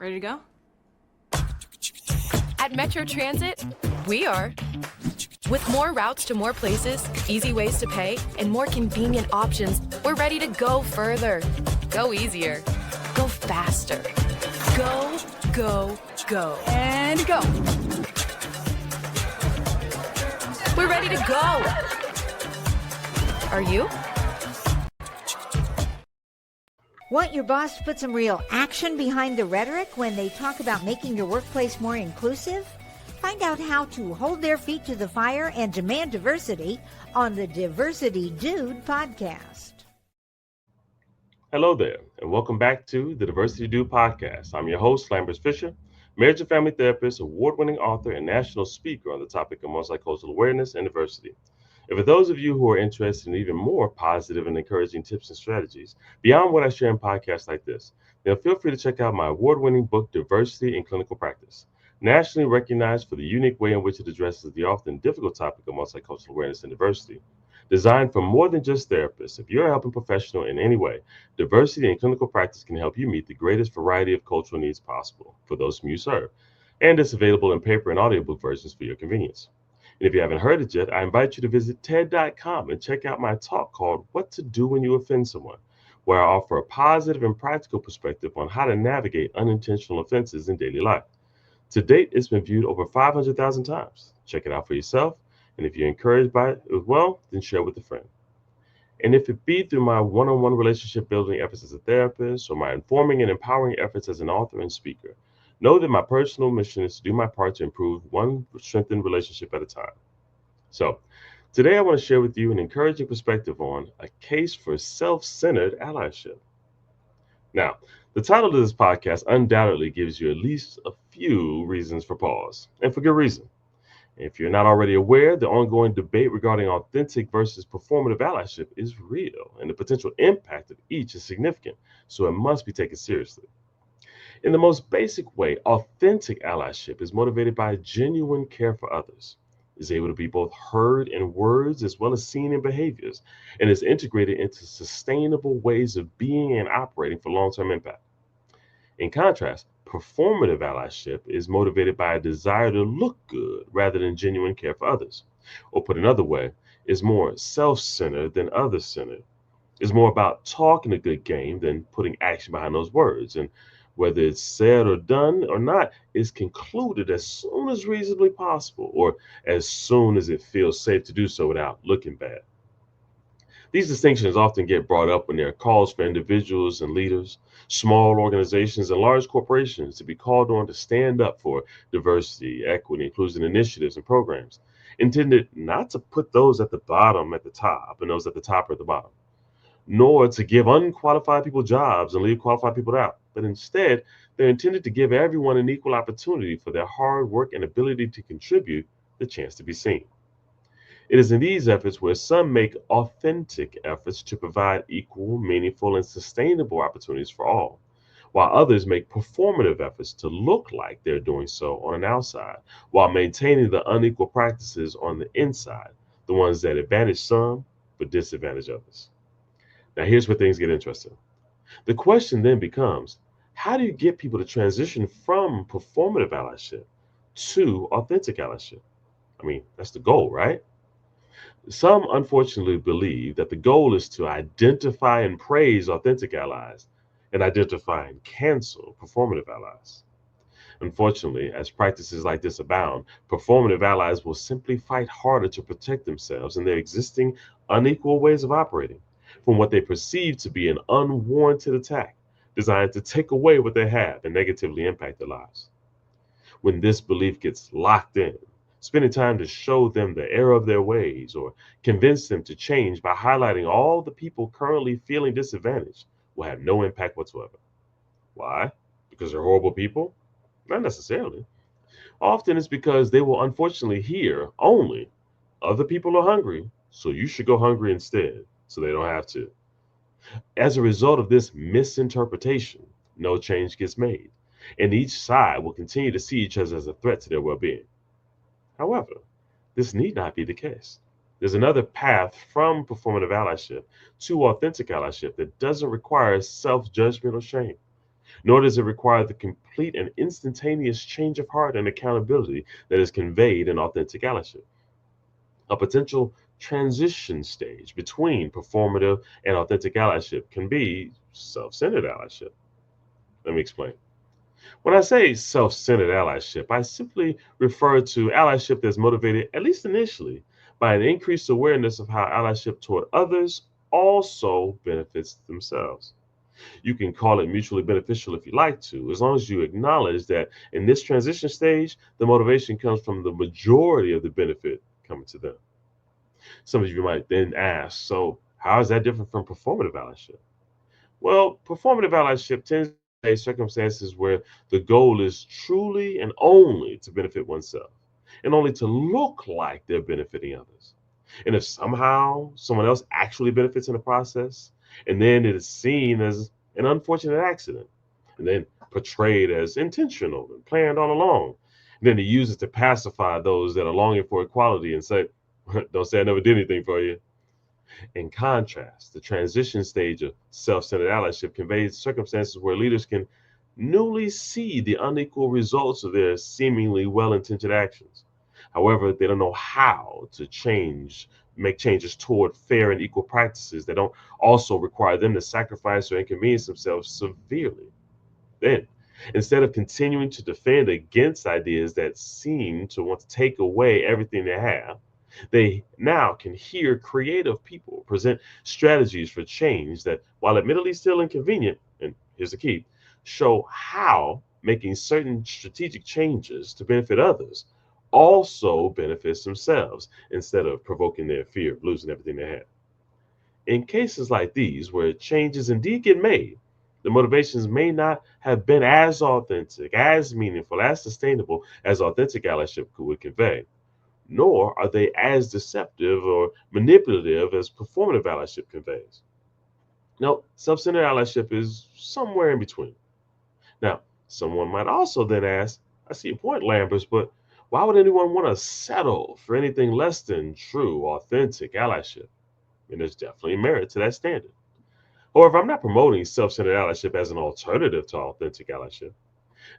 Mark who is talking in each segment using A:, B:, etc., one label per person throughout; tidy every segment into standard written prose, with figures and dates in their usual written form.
A: Ready to go? At Metro Transit, we are. With more routes to more places, easy ways to pay, and more convenient options, we're ready to go further. Go easier. Go faster. Go, go, go. And go. We're ready to go. Are you?
B: Want your boss to put some real action behind the rhetoric when they talk about making your workplace more inclusive? Find out how to hold their feet to the fire and demand diversity on the Diversity Dude podcast.
C: Hello there, and welcome back to the Diversity Dude podcast. I'm your host, Lambert Fisher, marriage and family therapist, award-winning author, and national speaker on the topic of multicultural awareness and diversity. And for those of you who are interested in even more positive and encouraging tips and strategies beyond what I share in podcasts like this, then feel free to check out my award-winning book, Diversity in Clinical Practice, nationally recognized for the unique way in which it addresses the often difficult topic of multicultural awareness and diversity. Designed for more than just therapists, if you're a helping professional in any way, diversity in clinical practice can help you meet the greatest variety of cultural needs possible for those whom you serve. And it's available in paper and audiobook versions for your convenience. And if you haven't heard it yet, I invite you to visit TED.com and check out my talk called What to Do When You Offend Someone, where I offer a positive and practical perspective on how to navigate unintentional offenses in daily life. To date, it's been viewed over 500,000 times. Check it out for yourself. And if you're encouraged by it as well, then share with a friend. And if it be through my one-on-one relationship building efforts as a therapist or my informing and empowering efforts as an author and speaker, know that my personal mission is to do my part to improve one strengthened relationship at a time. So today I want to share with you an encouraging perspective on a case for self-centered allyship. Now, the title of this podcast undoubtedly gives you at least a few reasons for pause, and for good reason. If you're not already aware, the ongoing debate regarding authentic versus performative allyship is real, and the potential impact of each is significant, so it must be taken seriously. In the most basic way, authentic allyship is motivated by genuine care for others, is able to be both heard in words as well as seen in behaviors, and is integrated into sustainable ways of being and operating for long-term impact. In contrast, performative allyship is motivated by a desire to look good rather than genuine care for others. Or put another way, is more self-centered than other-centered. It's more about talking a good game than putting action behind those words. And whether it's said or done or not is concluded as soon as reasonably possible or as soon as it feels safe to do so without looking bad. These distinctions often get brought up when there are calls for individuals and leaders, small organizations, and large corporations to be called on to stand up for diversity, equity, inclusion initiatives and programs, intended not to put those at the bottom at the top and those at the top at the bottom, nor to give unqualified people jobs and leave qualified people out, but instead, they're intended to give everyone an equal opportunity for their hard work and ability to contribute the chance to be seen. It is in these efforts where some make authentic efforts to provide equal, meaningful, and sustainable opportunities for all, while others make performative efforts to look like they're doing so on an outside, while maintaining the unequal practices on the inside, the ones that advantage some but disadvantage others. Now, here's where things get interesting. The question then becomes, how do you get people to transition from performative allyship to authentic allyship? I mean, that's the goal, right? Some unfortunately believe that the goal is to identify and praise authentic allies and identify and cancel performative allies. Unfortunately, as practices like this abound, performative allies will simply fight harder to protect themselves and their existing unequal ways of operating from what they perceive to be an unwarranted attack designed to take away what they have and negatively impact their lives. When this belief gets locked in, spending time to show them the error of their ways or convince them to change by highlighting all the people currently feeling disadvantaged will have no impact whatsoever. Why? Because they're horrible people? Not necessarily. Often it's because they will unfortunately hear only other people are hungry, so you should go hungry instead, so they don't have to. As a result of this misinterpretation, no change gets made, and each side will continue to see each other as a threat to their well-being. However, this need not be the case. There's another path from performative allyship to authentic allyship that doesn't require self-judgment or shame. nor does it require the complete and instantaneous change of heart and accountability that is conveyed in authentic allyship. A potential transition stage between performative and authentic allyship can be self centered allyship. Let me explain. When I say self centered allyship, I simply refer to allyship that's motivated, at least initially, by an increased awareness of how allyship toward others also benefits themselves. You can call it mutually beneficial if you like to, as long as you acknowledge that in this transition stage, the motivation comes from the majority of the benefit coming to them. Some of you might then ask, so how is that different from performative allyship? Well, performative allyship tends to say circumstances where the goal is truly and only to benefit oneself and only to look like they're benefiting others. And if somehow someone else actually benefits in the process, and then it is seen as an unfortunate accident, and then portrayed as intentional and planned all along, and then they use it to pacify those that are longing for equality and say, don't say I never did anything for you. In contrast, the transition stage of self centered allyship conveys circumstances where leaders can newly see the unequal results of their seemingly well intentioned actions. However, they don't know how to make changes toward fair and equal practices that don't also require them to sacrifice or inconvenience themselves severely. Then, instead of continuing to defend against ideas that seem to want to take away everything they have, they now can hear creative people present strategies for change that, while admittedly still inconvenient, and here's the key, show how making certain strategic changes to benefit others also benefits themselves instead of provoking their fear of losing everything they have. In cases like these, where changes indeed get made, the motivations may not have been as authentic, as meaningful, as sustainable as authentic allyship would convey, nor are they as deceptive or manipulative as performative allyship conveys. No, self centered allyship is somewhere in between. Now, someone might also then ask, I see your point, Lambers, but why would anyone want to settle for anything less than true, authentic allyship? And there's definitely merit to that standard. However, I'm not promoting self centered allyship as an alternative to authentic allyship.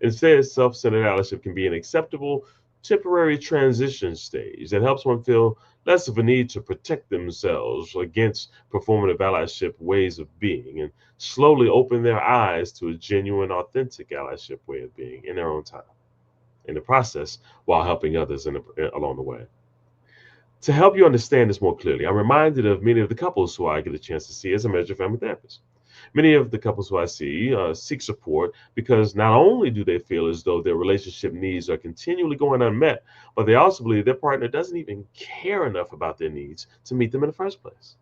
C: Instead, self centered allyship can be an acceptable temporary transition stage that helps one feel less of a need to protect themselves against performative allyship ways of being and slowly open their eyes to a genuine, authentic allyship way of being in their own time, in the process, while helping others along the way. To help you understand this more clearly, I'm reminded of many of the couples who I get a chance to see as a marriage and family therapist. Many of the couples who I see seek support because not only do they feel as though their relationship needs are continually going unmet, but they also believe their partner doesn't even care enough about their needs to meet them in the first place.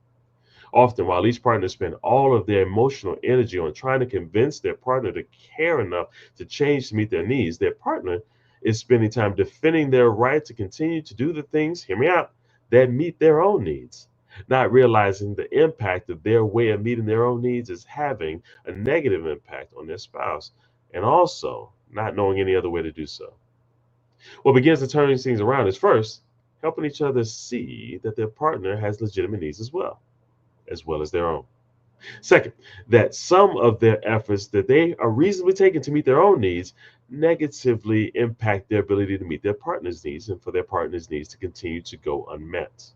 C: Often, while each partner spend all of their emotional energy on trying to convince their partner to care enough to change to meet their needs, their partner is spending time defending their right to continue to do the things, hear me out, that meet their own needs, not realizing the impact of their way of meeting their own needs is having a negative impact on their spouse, and also not knowing any other way to do so. What begins to turn these things around is first helping each other see that their partner has legitimate needs as well as their own. Second, that some of their efforts that they are reasonably taking to meet their own needs negatively impact their ability to meet their partner's needs and for their partner's needs to continue to go unmet.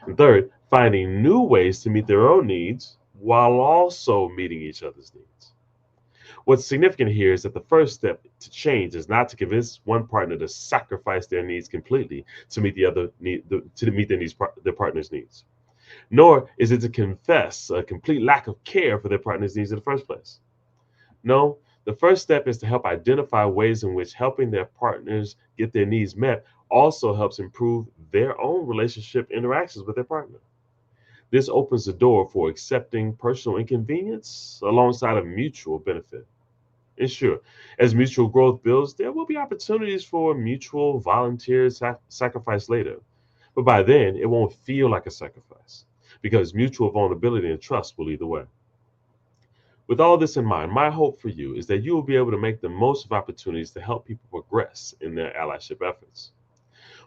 C: And third, finding new ways to meet their own needs while also meeting each other's needs. What's significant here is that the first step to change is not to convince one partner to sacrifice their needs completely to meet the other need, to meet their partner's needs, nor is it to confess a complete lack of care for their partner's needs in the first place. No, the first step is to help identify ways in which helping their partners get their needs met also helps improve their own relationship interactions with their partner. This opens the door for accepting personal inconvenience alongside of mutual benefit. And sure, as mutual growth builds, there will be opportunities for mutual volunteer sacrifice later. But by then, it won't feel like a sacrifice because mutual vulnerability and trust will lead the way. With all this in mind, my hope for you is that you will be able to make the most of opportunities to help people progress in their allyship efforts.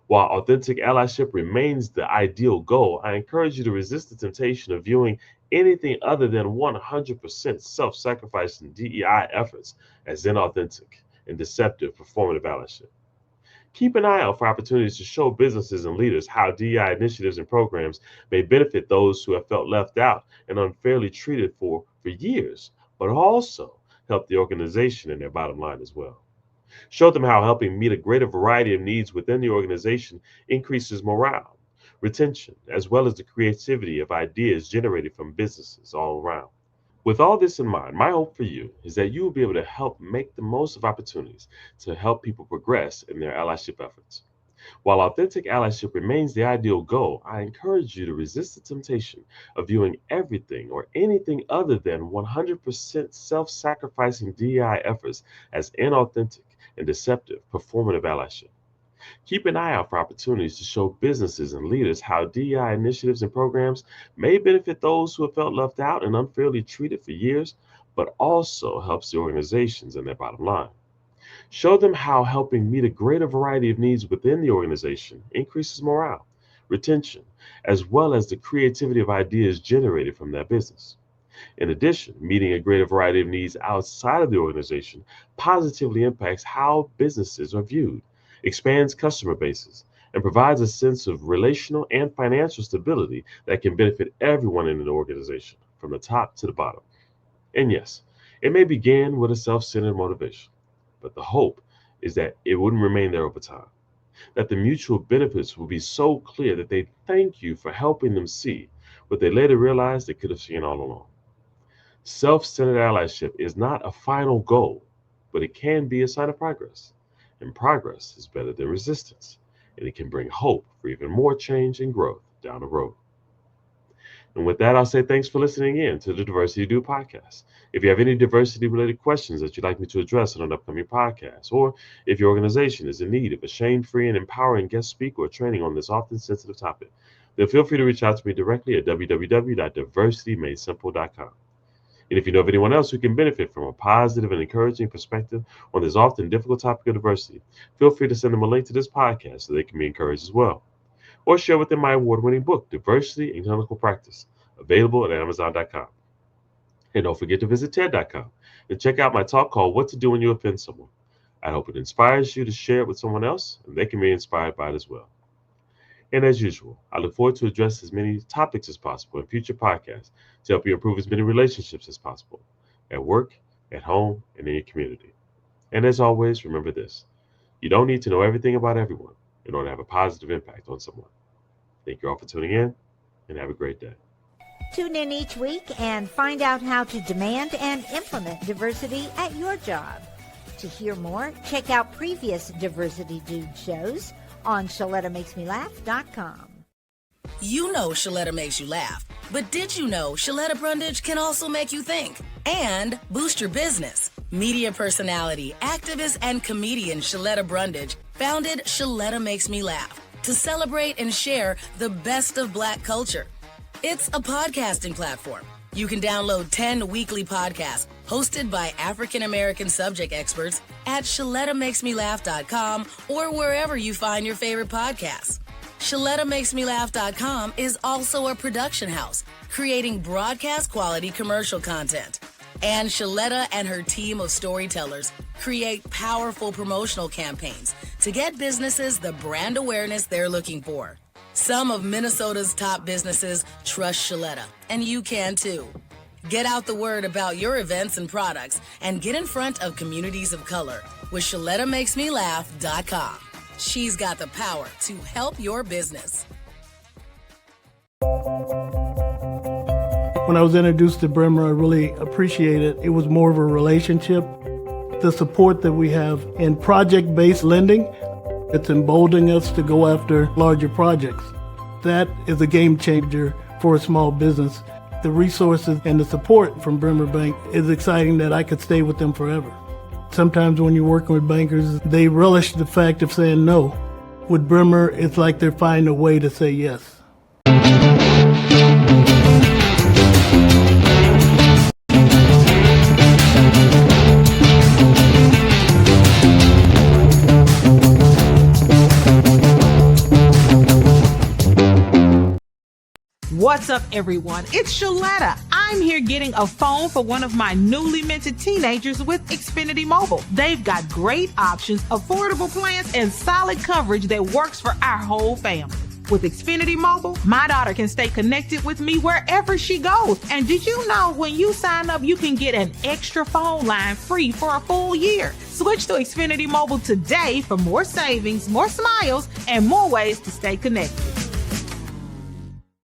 C: While authentic allyship remains the ideal goal, I encourage you to resist the temptation of viewing anything other than 100% self-sacrificing DEI efforts as inauthentic and deceptive performative allyship. Keep an eye out for opportunities to show businesses and leaders how DEI initiatives and programs may benefit those who have felt left out and unfairly treated for years, but also help the organization and their bottom line as well. Show them how helping meet a greater variety of needs within the organization increases morale, retention, as well as the creativity of ideas generated from businesses all around. With all this in mind, my hope for you is that you will be able to help make the most of opportunities to help people progress in their allyship efforts. While authentic allyship remains the ideal goal, I encourage you to resist the temptation of viewing everything or anything other than 100% self-sacrificing DEI efforts as inauthentic and deceptive performative allyship. Keep an eye out for opportunities to show businesses and leaders how DEI initiatives and programs may benefit those who have felt left out and unfairly treated for years, but also helps the organizations and their bottom line. Show them how helping meet a greater variety of needs within the organization increases morale, retention, as well as the creativity of ideas generated from that business. In addition, meeting a greater variety of needs outside of the organization positively impacts how businesses are viewed, expands customer bases, and provides a sense of relational and financial stability that can benefit everyone in an organization, from the top to the bottom. And yes, it may begin with a self-centered motivation, but the hope is that it wouldn't remain there over time, that the mutual benefits will be so clear that they thank you for helping them see what they later realized they could have seen all along. Self-centered allyship is not a final goal, but it can be a sign of progress. And progress is better than resistance, and it can bring hope for even more change and growth down the road. And with that, I'll say thanks for listening in to the Diversity Do podcast. If you have any diversity-related questions that you'd like me to address on an upcoming podcast, or if your organization is in need of a shame-free and empowering guest speaker or training on this often sensitive topic, then feel free to reach out to me directly at www.diversitymadesimple.com. And if you know of anyone else who can benefit from a positive and encouraging perspective on this often difficult topic of diversity, feel free to send them a link to this podcast so they can be encouraged as well. Or share with them my award-winning book, Diversity in Clinical Practice, available at Amazon.com. And don't forget to visit TED.com and check out my talk called What to Do When You Offend Someone. I hope it inspires you to share it with someone else, and they can be inspired by it as well. And as usual, I look forward to address as many topics as possible in future podcasts to help you improve as many relationships as possible at work, at home, and in your community. And as always, remember this: you don't need to know everything about everyone in order to have a positive impact on someone. Thank you all for tuning in, and have a great day.
B: Tune in each week and find out how to demand and implement diversity at your job. To hear more, check out previous Diversity Dude shows on ShalettaMakesMeLaugh.com.
D: You know Shaletta makes you laugh, but did you know Shaletta Brundage can also make you think and boost your business? Media personality, activist, and comedian Shaletta Brundage founded Shaletta Makes Me Laugh to celebrate and share the best of Black culture. It's a podcasting platform. You can download 10 weekly podcasts hosted by African-American subject experts at ShalettaMakesMeLaugh.com or wherever you find your favorite podcasts. ShalettaMakesMeLaugh.com is also a production house, creating broadcast-quality commercial content. And Shaletta and her team of storytellers create powerful promotional campaigns to get businesses the brand awareness they're looking for. Some of Minnesota's top businesses trust Shaletta, and you can too. Get out the word about your events and products and get in front of communities of color with ShalettaMakesMeLaugh.com. She's got the power to help your business.
E: When I was introduced to Bremer, I really appreciated it. It was more of a relationship. The support that we have in project-based lending, it's emboldening us to go after larger projects. That is a game changer for a small business. The resources and the support from Bremer Bank is exciting that I could stay with them forever. Sometimes when you're working with bankers, they relish the fact of saying no. With Bremer, it's like they're finding a way to say yes.
F: What's What's up, everyone? It's Shaletta. I'm here getting a phone for one of my newly minted teenagers with Xfinity Mobile. They've got great options, affordable plans, and solid coverage that works for our whole family. With Xfinity Mobile, my daughter can stay connected with me wherever she goes. And did you know when you sign up, you can get an extra phone line free for a full year? Switch to Xfinity Mobile today for more savings, more smiles, and more ways to stay connected.